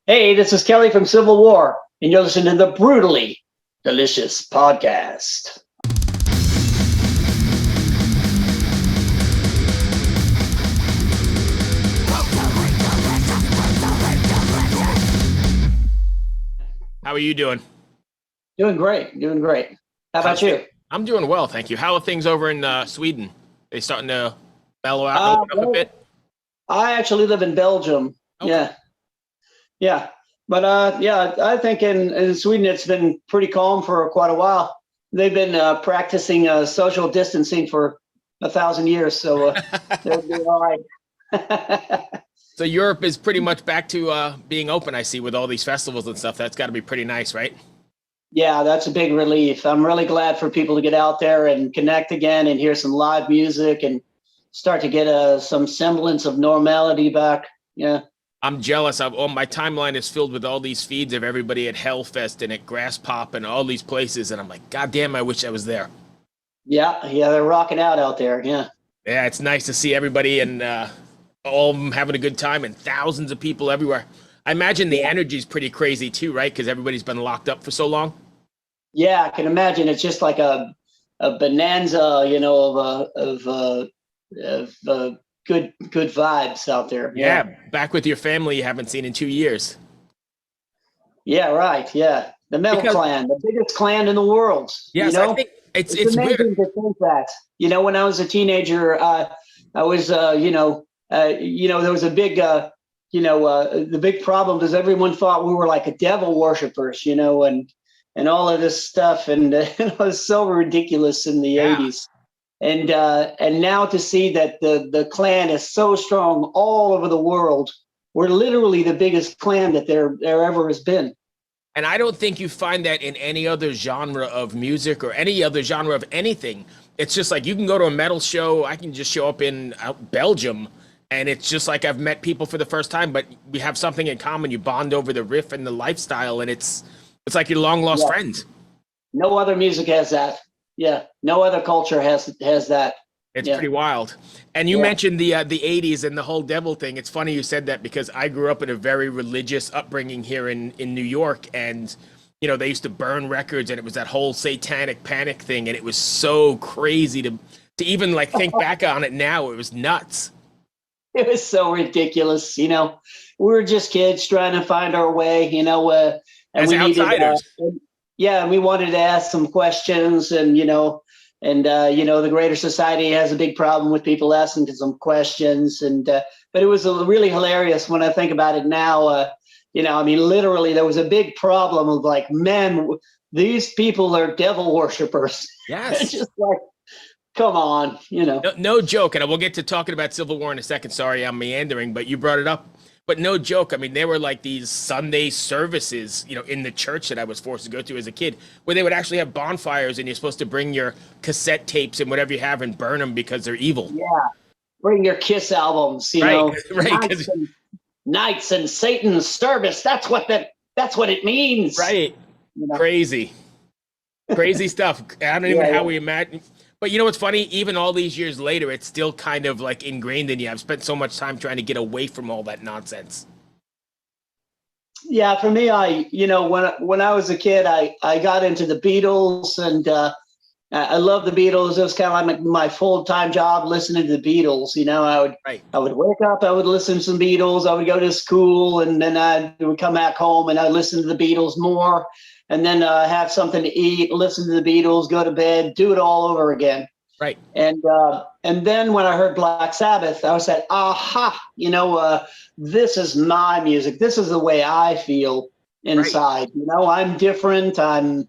Hey, this is Kelly from Civil War, and you're listening to the Brutally Delicious Podcast. How are you doing? Doing great, doing great. How about you? I'm doing well, thank you. How are things over in Sweden? They starting to mellow out and open up a Well, bit? I actually live in Belgium. Okay. Yeah. But yeah, I think in Sweden it's been pretty calm for quite a while. They've been practicing social distancing for 1,000 years, so they'll be all right. So Europe is pretty much back to being open, I see, with all these festivals and stuff. That's got to be pretty nice, right? Yeah, that's a big relief. I'm really glad for people to get out there and connect again and hear some live music and start to get some semblance of normality back. Yeah. I'm jealous. My timeline is filled with all these feeds of everybody at Hellfest and at Grass Pop and all these places, and I'm like, God damn, I wish I was there. Yeah, they're rocking out there. Yeah. Yeah, it's nice to see everybody and all of them having a good time and thousands of people everywhere. I imagine the energy is pretty crazy too, right? Because everybody's been locked up for so long. Yeah, I can imagine it's just like a bonanza, of good vibes out there. Yeah, Yeah. back with your family you haven't seen in 2 years. Yeah, right. Yeah. The Metal Because Clan, the biggest clan in the world, yes, I think it's It's it's weird. amazing to think that. When I was a teenager, I was, there was a big, the big problem is everyone thought we were like a devil worshippers, and all of this stuff, and it was so ridiculous in the Yeah. '80s. And now to see that the clan is so strong all over the world, we're literally the biggest clan that there ever has been. And I don't think you find that in any other genre of music or any other genre of anything. It's just like you can go to a metal show, I can just show up in Belgium, and it's just like I've met people for the first time, but we have something in common. You bond over the riff and the lifestyle, and it's like your long lost Yeah. friends. No other music has that. Yeah, no other culture has that. It's Yeah, pretty wild. And you yeah, mentioned the 80s and the whole devil thing. It's funny you said that because I grew up in a very religious upbringing here in New York, and they used to burn records, and it was that whole satanic panic thing, and it was so crazy to even like think back on it now. It was nuts. it was so ridiculous. We were just kids trying to find our way. And As we needed, outsiders. yeah, we wanted to ask some questions, and the greater society has a big problem with people asking some questions, but it was really hilarious when I think about it now. I mean, literally, there was a big problem of like, man, these people are devil worshippers. It's Yes. just like, come on. No, no joke, and we'll get to talking about Civil War in a second. Sorry, I'm meandering, but you brought it up. But no joke. I mean, there were like these Sunday services, in the church that I was forced to go to as a kid, where they would actually have bonfires, and you're supposed to bring your cassette tapes and whatever you have and burn them because they're evil. Yeah, bring your Kiss albums, Right, right, Knights and Satan's service. That's what it means. right. You know? Crazy, crazy stuff. I don't even Yeah, know how yeah. we imagine. But you know what's funny? Even all these years later, it's still kind of like ingrained in you. I've spent so much time trying to get away from all that nonsense. Yeah, for me, when I was a kid, I got into the Beatles, and I love the Beatles. It was kind of like my full time job listening to the Beatles. Right. I would wake up, I would listen to some Beatles. I would go to school, and then I would come back home, and I'd listen to the Beatles more, and then have something to eat, listen to the Beatles, go to bed, do it all over again. Right. And then when I heard Black Sabbath, I said, aha, this is my music. This is the way I feel Right. inside. I'm different. I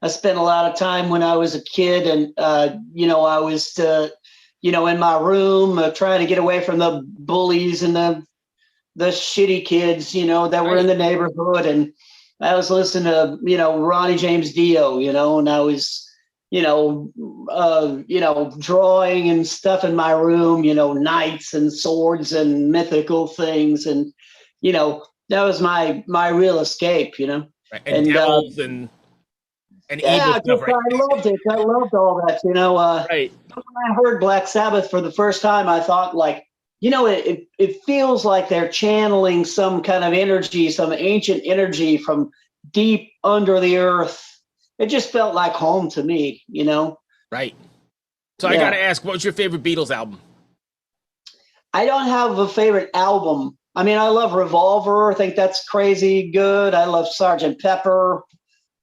spent a lot of time when I was a kid, and I was in my room trying to get away from the bullies and the shitty kids, that were in Right. the neighborhood. And I was listening to, Ronnie James Dio, and I was, drawing and stuff in my room, knights and swords and mythical things. And, that was my real escape. Right. And And devils and evil yeah, stuff. Right. I loved it. I loved all that. Right. When I heard Black Sabbath for the first time, I thought like, it feels like they're channeling some kind of energy, some ancient energy from deep under the earth. It just felt like home to me, Right. So I got to Yeah. ask, what was your favorite Beatles album? I don't have a favorite album. I mean, I love Revolver. I think that's crazy good. I love Sergeant Pepper.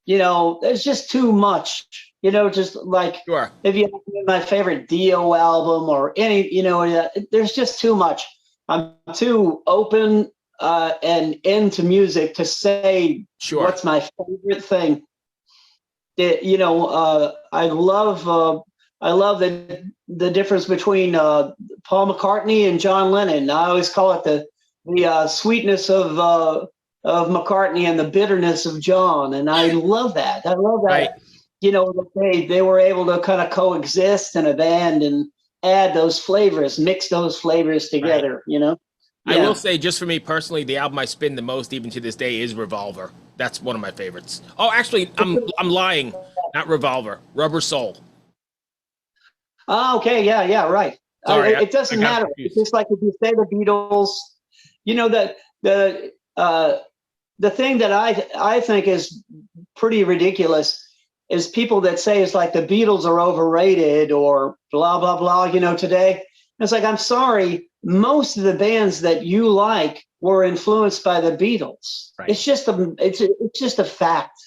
There's just too much. Just like Sure. if you ask me my favorite Dio album or any, there's just too much. I'm too open and into music to say Sure. what's my favorite thing. I love the difference between Paul McCartney and John Lennon. I always call it the sweetness of McCartney and the bitterness of John, and I love that. I love Right. that. That they were able to kind of coexist in a band and add those flavors, mix those flavors Right. together. I will Yeah. say, just for me personally, the album I spin the most, even to this day, is Revolver. That's one of my favorites. Oh, actually, I'm lying. Not Revolver. Rubber Soul. Oh, okay. Yeah. Yeah. Right. Sorry, It I doesn't got matter. It's confused. just like if you say the Beatles, that the thing that I think is pretty ridiculous is people that say it's like the Beatles are overrated or blah blah blah. Today it's like, I'm sorry, most of the bands that you like were influenced by the Beatles. Right. It's just a fact.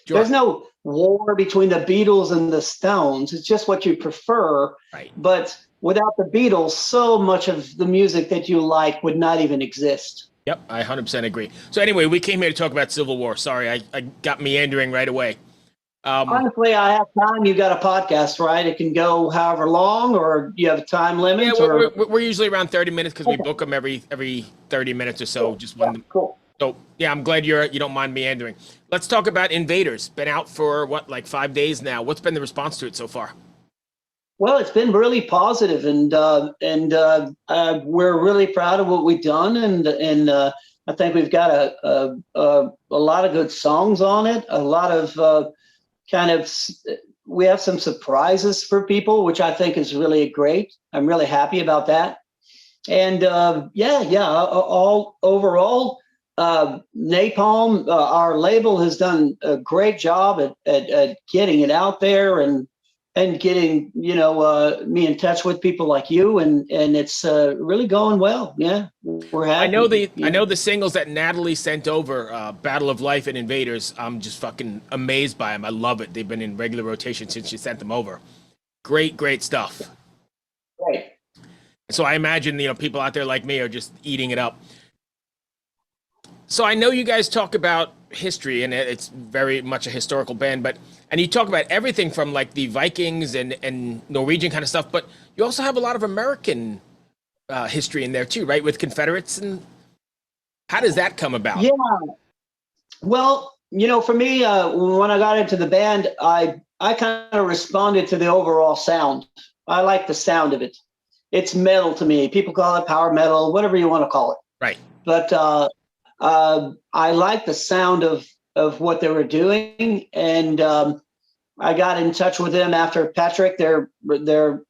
There's Sure. no war between the Beatles and the Stones. It's just what you prefer. Right. But without the Beatles, so much of the music that you like would not even exist. Yep, I 100% agree. So anyway, we came here to talk about Civil War. Sorry, I got meandering right away. Um, Honestly, I have time. You got a podcast, right? It can go however long, or you have a time yeah, limit, we're, or we're, we're usually around 30 minutes because we okay, book them every 30 minutes or so. cool. Just Yeah, when. cool. So yeah, I'm glad you don't mind meandering. Let's talk about Invaders. Been out for what, like 5 days now. What's been the response to it so far? Well, it's been really positive, and we're really proud of what we've done, and I think we've got a lot of good songs on it. A lot of kind of we have some surprises for people, which I think is really great. I'm really happy about that. And yeah, all overall, Napalm, our label has done a great job at getting it out there and getting me in touch with people like you, and it's really going well. Yeah, we're happy. I Yeah. know the singles that Natalie sent over, Battle of Life and Invaders. I'm just fucking amazed by them. I love it. They've been in regular rotation since she sent them over. Great, great stuff. Great. So I imagine people out there like me are just eating it up. So I know you guys talk about history, and it's very much a historical band, and you talk about everything from like the Vikings and Norwegian kind of stuff, but you also have a lot of American history in there too, right? With Confederates, and how does that come about? Yeah. Well, for me, when I got into the band, I kind of responded to the overall sound. I like the sound of it. It's metal to me. People call it power metal, whatever you want to call it. Right. But I like the sound of what they were doing, and I got in touch with them after Patrick, their original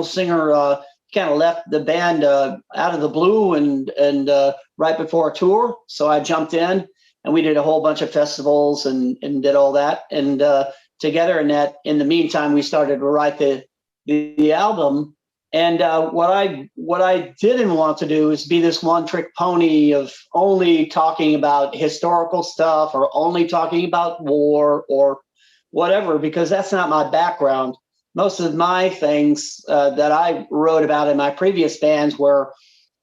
singer, kind of left the band out of the blue and right before a tour. So I jumped in, and we did a whole bunch of festivals and did all that, and together. And that in the meantime, we started to write the album. And what I didn't want to do is be this one trick pony of only talking about historical stuff or only talking about war or whatever, because that's not my background. Most of my things that I wrote about in my previous bands were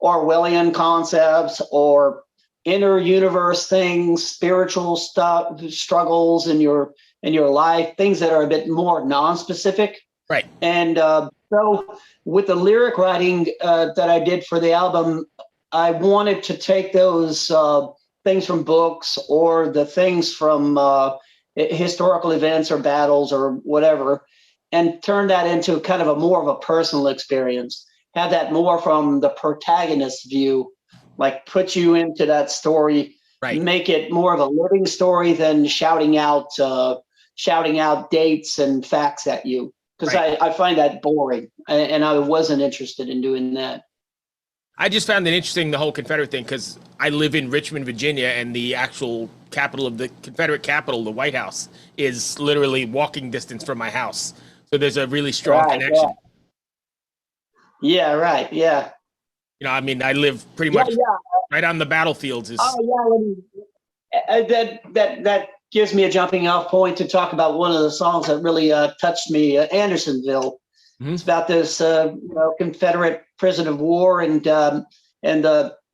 Orwellian concepts or inner universe things, spiritual stuff, struggles in your life, things that are a bit more non-specific. Right. And so with the lyric writing that I did for the album, I wanted to take those things from books or the things from historical events or battles or whatever, and turn that into kind of a more of a personal experience. Have that more from the protagonist's view, like put you into that story, Right. make it more of a living story than shouting out dates and facts at you. because Right. I find that boring, and I wasn't interested in doing that. I just found it interesting, the whole Confederate thing, because I live in Richmond, Virginia, and the actual capital of the Confederate capital, the White House, is literally walking distance from my house. So there's a really strong Right. Yeah. connection. Yeah. Right. Yeah. You know, I mean, I live pretty Yeah. much Yeah. right on the battlefields. Is Oh, yeah. That gives me a jumping off point to talk about one of the songs that really touched me, Andersonville. Mhm. It's about this Confederate prisoner of war and the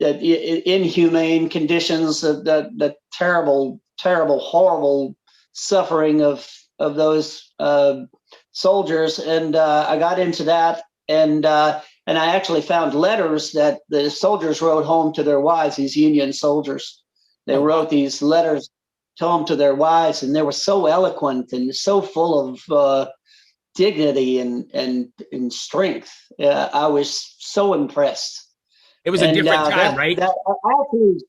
inhumane conditions, the terrible, horrible suffering of those soldiers. And I got into that, and I actually found letters that the soldiers wrote home to their wives. These Union soldiers, they Oh wow. wrote these letters home to their wives, and they were so eloquent and so full of dignity and strength. I was so impressed. It was a And different time, right? that I actually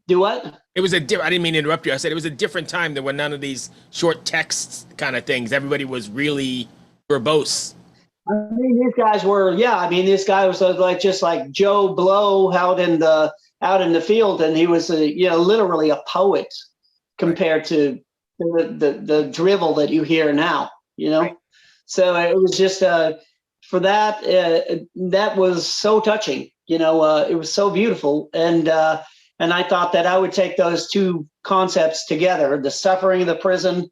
do what? It was a I didn't mean to interrupt you. I said it was a different time. There were none of these short texts kind of things. Everybody was really verbose. I mean, these guys were, yeah. I mean, this guy was like just like Joe Blow out in the field, and he was literally a poet Right. compared to the drivel that you hear now. You know, Right. so it was just for that that was so touching. It was so beautiful, and I thought that I would take those two concepts together: the suffering of the prison,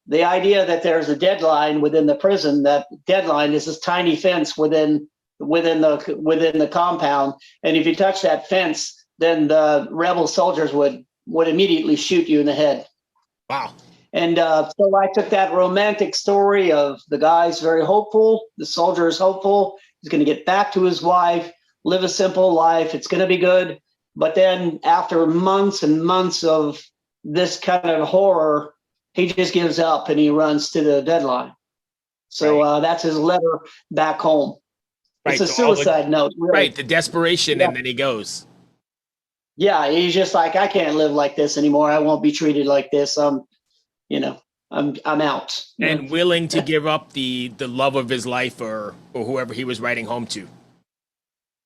the idea that there's a deadline within the prison. That deadline is this tiny fence within the compound, and if you touch that fence, then the rebel soldiers would immediately shoot you in the head. Wow. And so I took that romantic story of the guy's very hopeful, the soldier is hopeful, he's going to get back to his wife, live a simple life, it's going to be good. But then after months and months of this kind of horror, he just gives up and he runs to the deadline. So Right. that's his letter back home. It's Right. a So all the suicide note, really. right, the desperation, Yeah. and then he goes. Yeah, he's just like, I can't live like this anymore. I won't be treated like this. You know, I'm out. And willing to give up the love of his life, or whoever he was writing home to.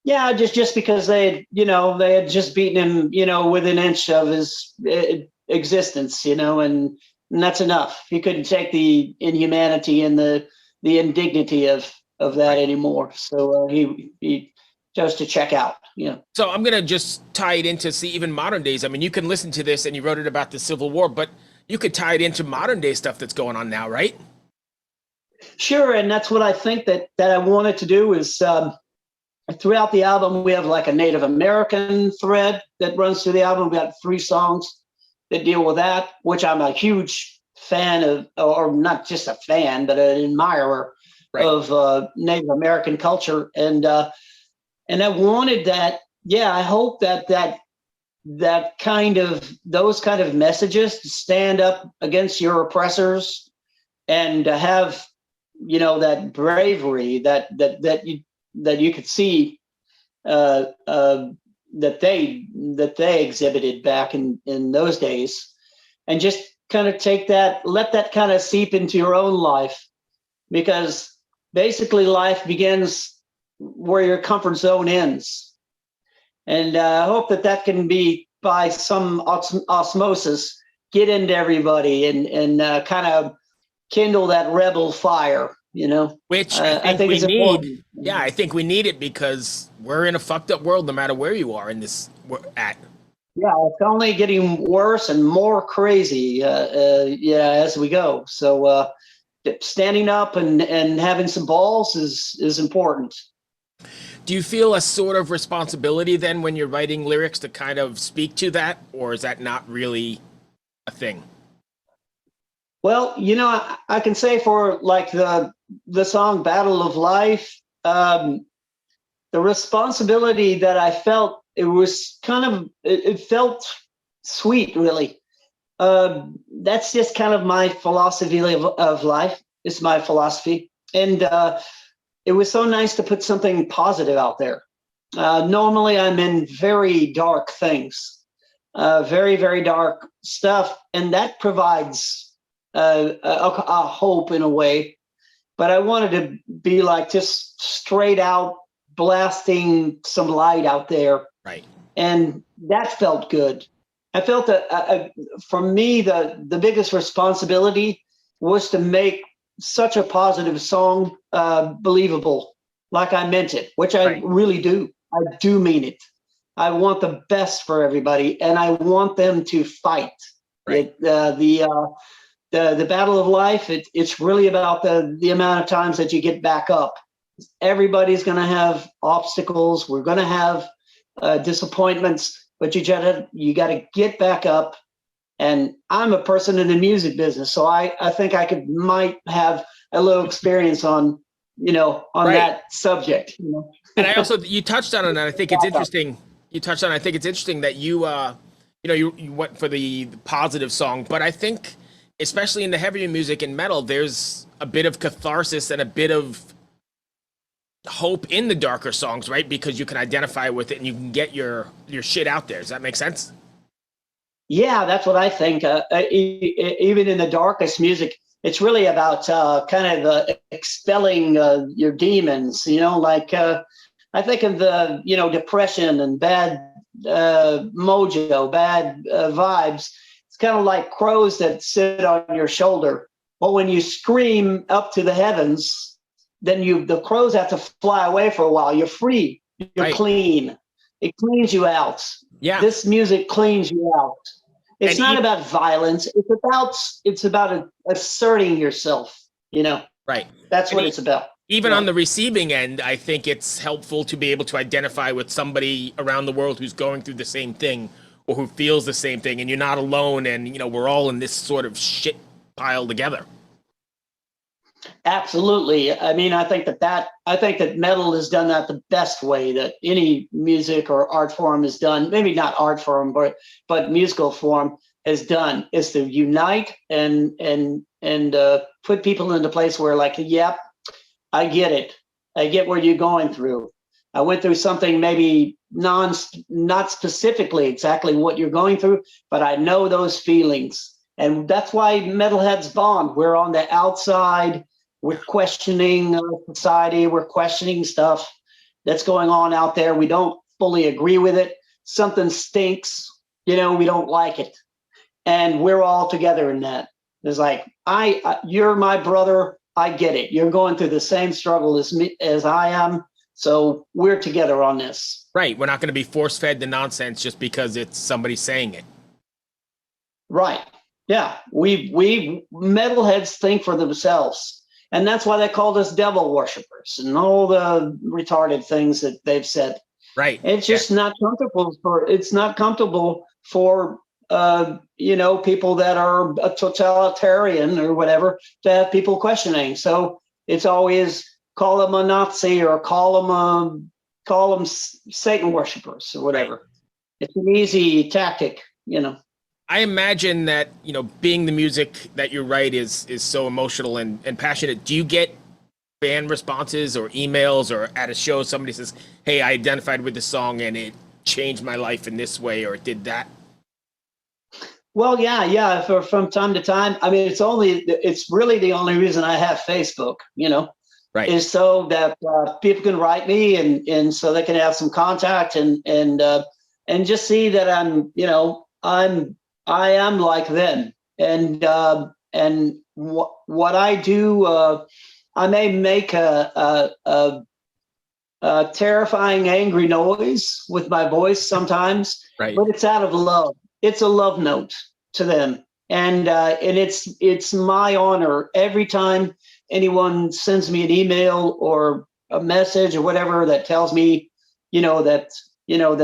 Yeah, just because they had just beaten him, within an inch of his existence, and that's enough. He couldn't take the inhumanity and the indignity of that Right. anymore. So he chose to check out. So I'm gonna just tie it into, see, even modern days. I mean, you can listen to this and you wrote it about the Civil War, but you could tie it into modern day stuff that's going on now, right? Sure, and that's what I think that I wanted to do is. Throughout the album, we have like a Native American thread that runs through the album. We got 3 songs that deal with that, which I'm a huge fan of, or not just a fan, but an admirer Right. of Native American culture. And I wanted that. Yeah, I hope that those kind of messages to stand up against your oppressors and to have that bravery that you could see that they exhibited back in those days, and just kind of let that kind of seep into your own life, because basically life begins where your comfort zone ends, and I hope that can be by some osmosis get into everybody and kind of kindle that rebel fire. Which I I think think we it's need. important. Yeah, I think we need it because we're in a fucked up world no matter where you are in this we're at. Yeah, it's only getting worse and more crazy, as we go. So standing up and having some balls is important. Do you feel a sort of responsibility then when you're writing lyrics to kind of speak to that, or is that not really a thing? Well, I can say for like the song "Battle of Life," the responsibility that I felt, it was it felt sweet, really. That's just kind of my philosophy of life. It's my philosophy, and it was so nice to put something positive out there. Normally, I'm in very dark things, very, very dark stuff, and that provides a hope in a way. but I wanted to be like just straight out blasting some light out there. Right. And that felt good. I felt that for me, the biggest responsibility was to make such a positive song believable, like I meant it, which I really do. I do mean it. I want the best for everybody, and I want them to fight. Right. The battle of life. It's really about the amount of times that you get back up. Everybody's going to have obstacles. We're going to have disappointments, but you got to get back up. And I'm a person in the music business, so I think I might have a little experience on that subject. And I also, you touched on it, and I think it's interesting. You touched on, I think it's interesting that you went for the positive song, but I think, especially in the heavier music and metal, there's a bit of catharsis and a bit of hope in the darker songs, right? Because you can identify with it and you can get your shit out there. Does that make sense? Yeah, that's what I think. Even in the darkest music, it's really about kind of expelling your demons. Like I think of the depression and bad mojo, bad vibes. It's kind of like crows that sit on your shoulder. But when you scream up to the heavens, then the crows have to fly away for a while. You're free. You're clean. It cleans you out. Yeah. This music cleans you out. It's not about violence. It's about asserting yourself. Right. That's what it's about. Even on the receiving end, I think it's helpful to be able to identify with somebody around the world who's going through the same thing or who feels the same thing, and you're not alone, and we're all in this sort of shit pile together. Absolutely. I mean, I think that metal has done that the best way that any music or art form has done. Maybe not art form, but musical form has done, is to unite and put people into place where, like, yep, I get it. I get what you're going through. I went through something maybe not specifically exactly what you're going through, but I know those feelings. And that's why metalheads bond. We're on the outside. We're questioning society. We're questioning stuff that's going on out there. We don't fully agree with it. Something stinks. We don't like it. And we're all together in that. It's like, you're my brother. I get it. You're going through the same struggle as I am. So we're together on this. Right. We're not going to be force-fed the nonsense just because it's somebody saying it. Right. Yeah. We metalheads think for themselves. And that's why they called us devil worshippers and all the retarded things that they've said. Right. It's just not comfortable for people that are a totalitarian or whatever to have people questioning. So it's always call them a Nazi or call them Satan worshippers or whatever. Right. It's an easy tactic, I imagine that, being the music that you write is so emotional and passionate. Do you get fan responses or emails, or at a show somebody says, hey, I identified with this song and it changed my life in this way, or it did that? Well, yeah. From time to time. I mean, it's really the only reason I have Facebook, right, is so that people can write me and so they can have some contact and just see that I am like them, and what I do, I may make a terrifying, angry noise with my voice sometimes, right, but it's out of love. It's a love note to them, and it's my honor every time anyone sends me an email or a message or whatever that tells me, that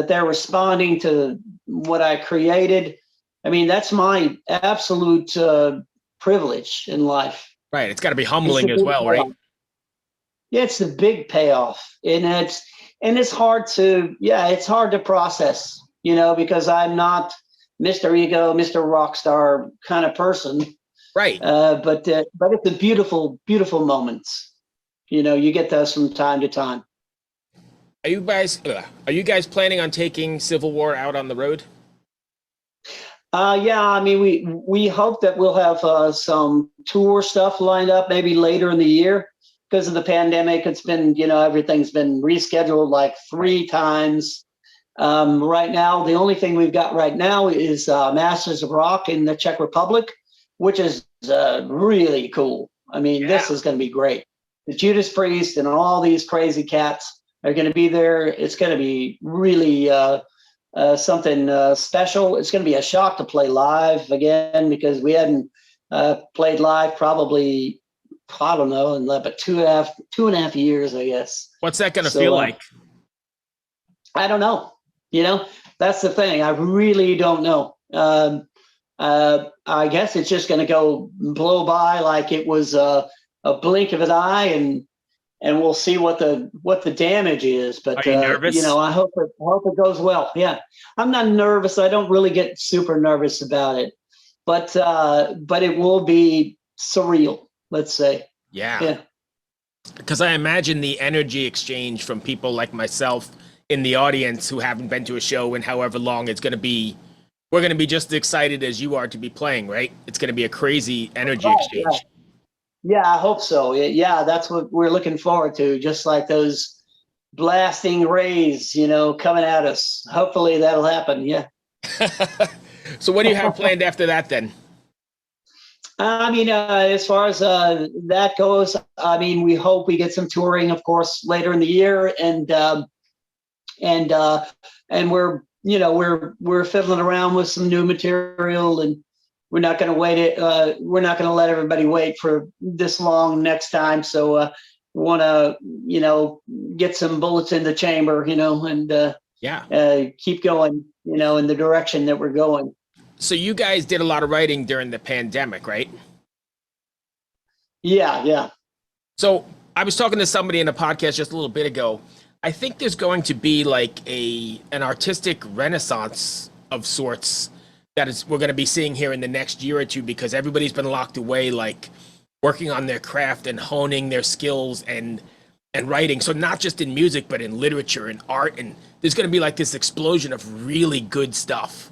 they're responding to what I created. I mean, that's my absolute privilege in life. Right. It's got to be humbling as well, right? Yeah, it's the big payoff, and it's hard to process, because I'm not Mr. Ego, Mr. Rockstar kind of person. Right. But it's a beautiful, beautiful moments. You get those from time to time. Are you guys planning on taking Civil War out on the road? Yeah, I mean, we hope that we'll have some tour stuff lined up maybe later in the year. because of the pandemic, it's been, everything's been rescheduled like 3 times. Right now, the only thing we've got right now is Masters of Rock in the Czech Republic, which is really cool. I mean, this is going to be great. The Judas Priest and all these crazy cats are going to be there. It's going to be really something special. It's going to be a shock to play live again, because we hadn't played live probably, I don't know, in about 2.5 years, I guess. What's that going to feel like? I don't know. That's the thing. I really don't know. I guess it's just going to blow by like it was a blink of an eye, and we'll see what the damage is. But are you nervous? I hope it goes well. Yeah, I'm not nervous. I don't really get super nervous about it, but it will be surreal, let's say. Yeah. Because I imagine the energy exchange from people like myself in the audience who haven't been to a show in however long it's going to be. We're going to be just as excited as you are to be playing, right? It's going to be a crazy energy exchange. Yeah, I hope so. Yeah, that's what we're looking forward to. Just like those blasting rays, coming at us. Hopefully that'll happen. Yeah. So what do you have planned after that then? I mean, as far as that goes, I mean, we hope we get some touring, of course, later in the year, and we're fiddling around with some new material, and we're not going to wait we're not going to let everybody wait for this long next time. So we want to, get some bullets in the chamber, and keep going, in the direction that we're going. So you guys did a lot of writing during the pandemic, right? Yeah. So I was talking to somebody in a podcast just a little bit ago. I think there's going to be like an artistic renaissance of sorts we're going to be seeing here in the next year or two, because everybody's been locked away, like working on their craft and honing their skills and writing. So not just in music, but in literature and art. And there's going to be like this explosion of really good stuff.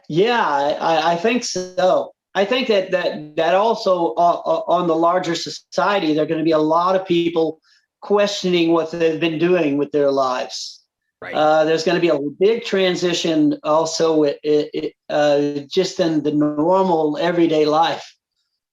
Yeah, I think so. I think that also on the larger society, there are going to be a lot of people questioning what they've been doing with their lives. Right. There's going to be a big transition also just in the normal everyday life.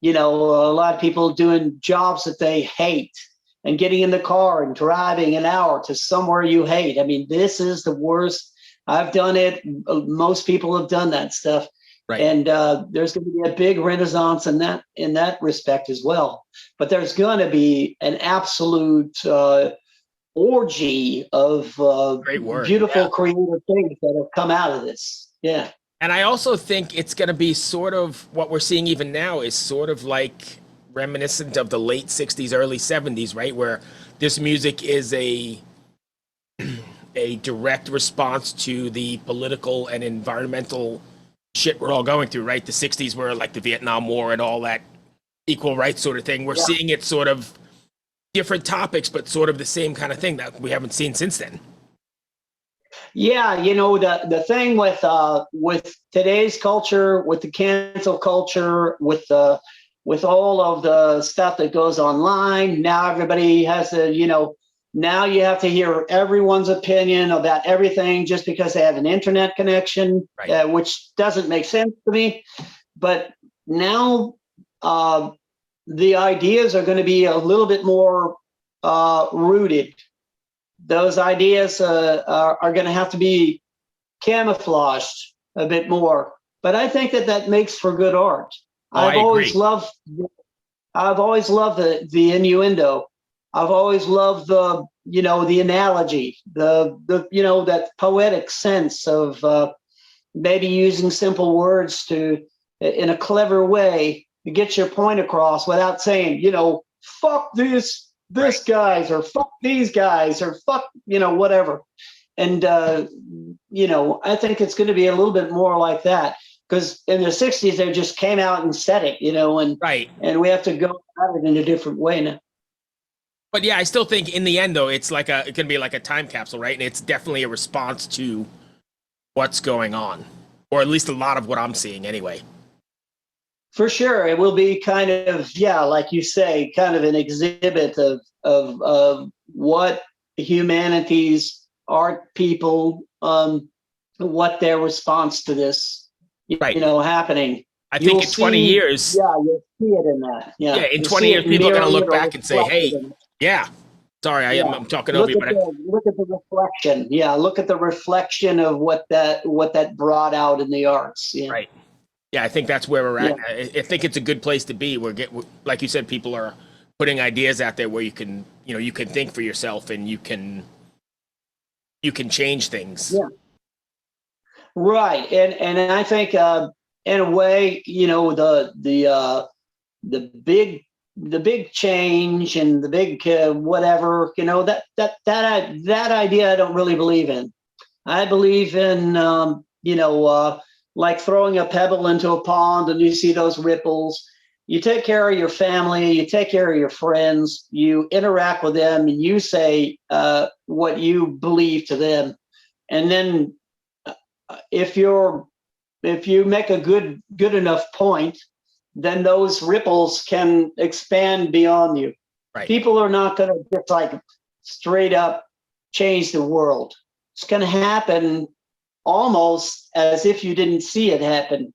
A lot of people doing jobs that they hate and getting in the car and driving an hour to somewhere you hate. I mean, this is the worst. I've done it. Most people have done that stuff. Right. And there's going to be a big renaissance in that respect as well. But there's going to be an absolute orgy of beautiful creative things that have come out of this. Yeah. And I also think it's going to be sort of what we're seeing even now is sort of like reminiscent of the late 60s, early 70s, right? Where this music is a direct response to the political and environmental shit we're all going through, right? The 60s were like the Vietnam War and all that equal rights sort of thing. We're seeing it sort of different topics, but sort of the same kind of thing that we haven't seen since then. Yeah, the thing with today's culture, with the cancel culture, with all of the stuff that goes online, now everybody has to, now you have to hear everyone's opinion about everything just because they have an internet connection, right. Which doesn't make sense to me. But now the ideas are going to be a little bit more rooted. Those ideas are going to have to be camouflaged a bit more. But I think that makes for good art. I've always loved the innuendo. I've always loved the analogy, the that poetic sense of maybe using simple words in a clever way to get your point across without saying, fuck this guys, or fuck these guys, or fuck, whatever. And, I think it's going to be a little bit more like that, because in the 60s, they just came out and said it, and right. And we have to go at it in a different way now. But yeah, I still think in the end, though, it can be like a time capsule, right? And it's definitely a response to what's going on, or at least a lot of what I'm seeing anyway. For sure, it will be kind of, yeah, like you say, kind of an exhibit of what humanity's art people, what their response to this, Right. happening. I think You'll in 20 see, years, yeah, you'll see it in that. yeah, Yeah, in you'll 20 see years, it people are going to mirrored look or back and say, reflected hey, in it. yeah, sorry, Yeah, I'm talking over you, but look at the reflection. Yeah, look at the reflection of what that brought out in the arts. Yeah, right. Yeah, I think that's where we're yeah. at. I think it's a good place to be. Like you said, people are putting ideas out there where you can think for yourself and you can change things. Yeah. Right, and I think in a way, the big change and the big whatever, that idea I don't really believe in. I believe in like throwing a pebble into a pond and you see those ripples. You take care of your family, you take care of your friends, you interact with them, and you say what you believe to them, and then if you're if you make a good enough point, then those ripples can expand beyond you. Right. People are not going to just like straight up change the world. It's going to happen almost as if you didn't see it happen.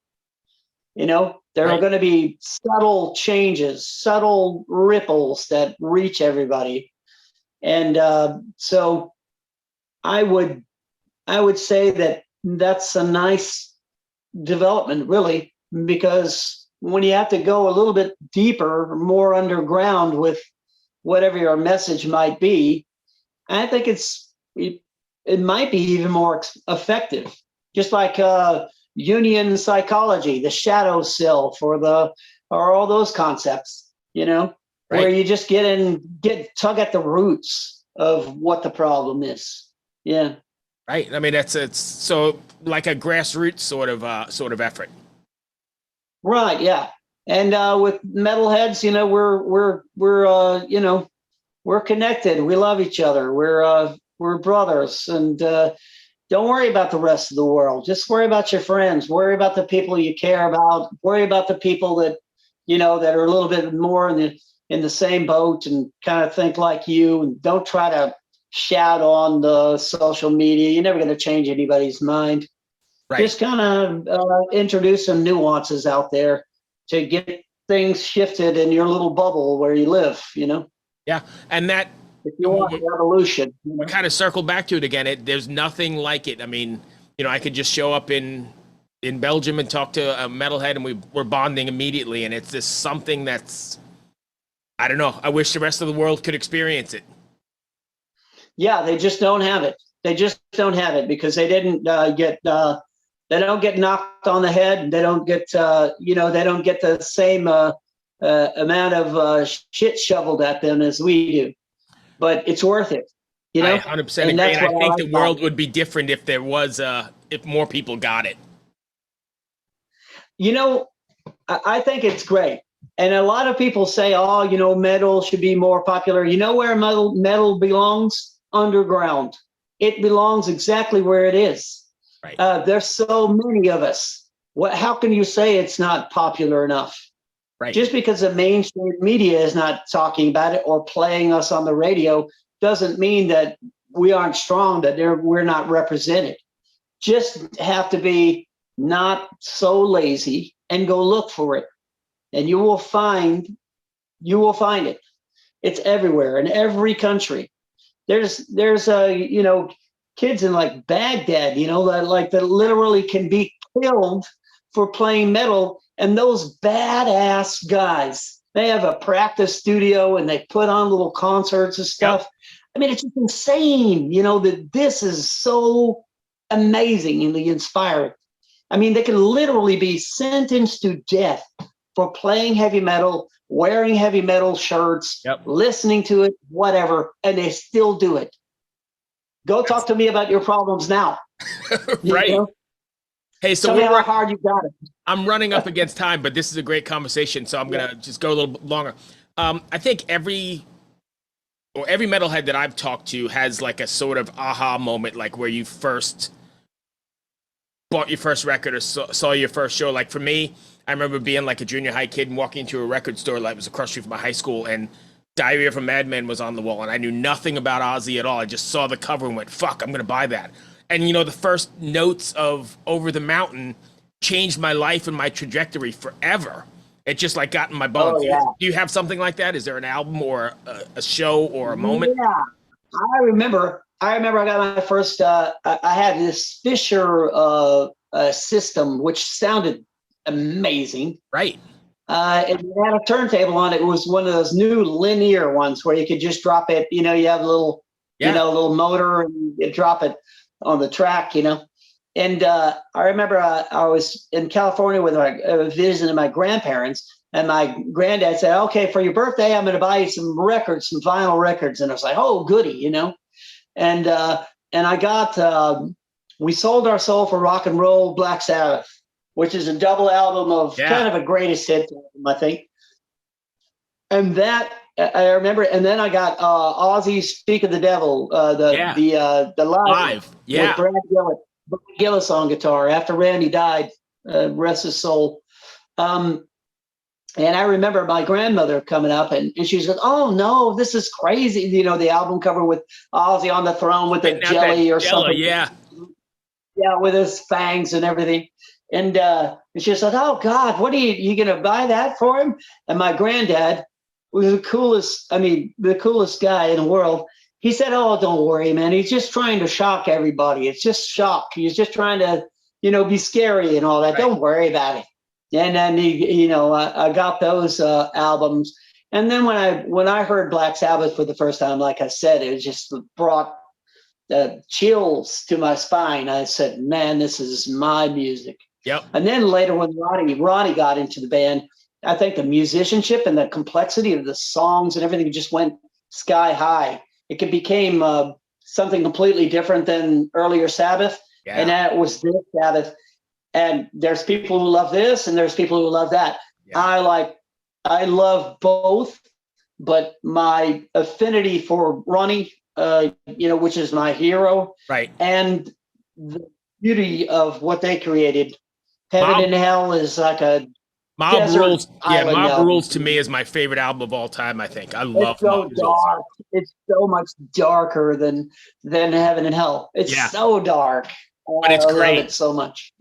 There are Right. going to be subtle changes, subtle ripples that reach everybody, and so I would I would say that that's a nice development, really, because when you have to go a little bit deeper, more underground with whatever your message might be, I think it might be even more effective. Just like Jungian psychology, the shadow self, or all those concepts, where Right. you just get tug at the roots of what the problem is. Yeah. Right. I mean, it's so like a grassroots sort of effort. Right, yeah. And with metalheads, we're connected. We love each other. We're brothers, and don't worry about the rest of the world. Just worry about your friends. Worry about the people you care about. Worry about the people that that are a little bit more in the same boat and kind of think like you. And don't try to shout on the social media. You're never going to change anybody's mind. Right. Just kind of introduce some nuances out there to get things shifted in your little bubble where you live, Yeah. And that if you want revolution. we kind of circle back to it again. There's nothing like it. I mean, I could just show up in Belgium and talk to a metalhead, and we're bonding immediately. And it's just something that's, I don't know. I wish the rest of the world could experience it. Yeah, they just don't have it. They just don't have it because they didn't they don't get knocked on the head. They don't get they don't get the same amount of shit shoveled at them as we do. But it's worth it, I 100% and agree, that's and I what I think like the about world it. would be different if there was if more people got it. You know, I think it's great. And a lot of people say, oh, metal should be more popular. You know where metal belongs? Underground. It belongs exactly where it is. Right. There's so many of us. How can you say it's not popular enough? Right. Just because the mainstream media is not talking about it or playing us on the radio doesn't mean that we aren't strong, that we're not represented. Just have to be not so lazy and go look for it, and you will find it. It's everywhere in every country. There's kids in like Baghdad, that literally can be killed for playing metal, and those badass guys, they have a practice studio and they put on little concerts and Yep. stuff. I mean, it's just insane, that this is so amazing and inspiring. I mean, they can literally be sentenced to death for playing heavy metal, wearing heavy metal shirts, Yep. listening to it, whatever, and they still do it. Go talk to me about your problems now. Right. Hey, so Tell me how hard you got it. I'm running up against time, but this is a great conversation, so I'm gonna just go a little bit longer. I think every metalhead that I've talked to has like a sort of aha moment, like where you first bought your first record or saw your first show. Like for me, I remember being like a junior high kid and walking into a record store that was across the street from my high school, and Diary of a Madman was on the wall, and I knew nothing about Ozzy at all. I just saw the cover and went, fuck, I'm gonna buy that. And the first notes of Over the Mountain changed my life and my trajectory forever. It just like got in my bones. Oh, yeah. Do you have something like that? Is there an album or a show or a moment? Yeah, I remember I got my first. I had this Fisher system, which sounded amazing. Right. It had a turntable on it. It was one of those new linear ones where you could just drop it. You have a little, little motor, and you drop it on the track. And I remember I was in California with visiting my grandparents, and my granddad said, "Okay, for your birthday, I'm going to buy you some records, some vinyl records." And I was like, "Oh, goody," And I got We Sold Our Soul for Rock and Roll, Black Sabbath, which is a double album of kind of a greatest hit album, I think. And that I remember. And then I got Ozzy Speak of the Devil, the live, with Brad Gillis on guitar after Randy died, rest his soul. And I remember my grandmother coming up and she said, "Oh no, this is crazy." The album cover with Ozzy on the throne with the jelly or something. Yeah, with his fangs and everything. And she said, "Oh God, what are you going to buy that for him?" And my granddad was the coolest guy in the world. He said, "Oh, don't worry, man. He's just trying to shock everybody. It's just shock. He's just trying to, be scary and all that. Right. Don't worry about it." And then I got those albums. And then when I heard Black Sabbath for the first time, like I said, it just brought chills to my spine. I said, "Man, this is my music." Yep. And then later when Ronnie got into the band, I think the musicianship and the complexity of the songs and everything just went sky high. It became something completely different than earlier Sabbath. Yeah. And that was this Sabbath. And there's people who love this and there's people who love that. Yeah. I love both, but my affinity for Ronnie, which is my hero. Right. And the beauty of what they created. Heaven and Hell is like a Mob Rules. Yeah, Mob album. Rules to me is my favorite album of all time, I think. I love Mob Rules. Dark. It's so much darker than Heaven and Hell. It's so dark. But it's great. I love it so much.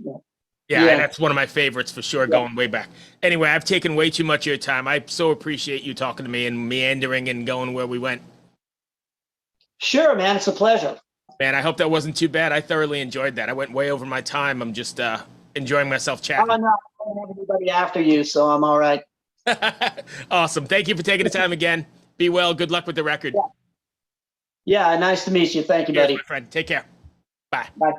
Yeah, and that's one of my favorites for sure, going way back. Anyway, I've taken way too much of your time. I so appreciate you talking to me and meandering and going where we went. Sure, man. It's a pleasure. Man, I hope that wasn't too bad. I thoroughly enjoyed that. I went way over my time. I'm just enjoying myself chatting. Oh, no, I don't have anybody after you, so I'm all right. Awesome. Thank you for taking the time again. Be well. Good luck with the record. Yeah, nice to meet you. Thank you, buddy. My friend. Take care. Bye. Bye.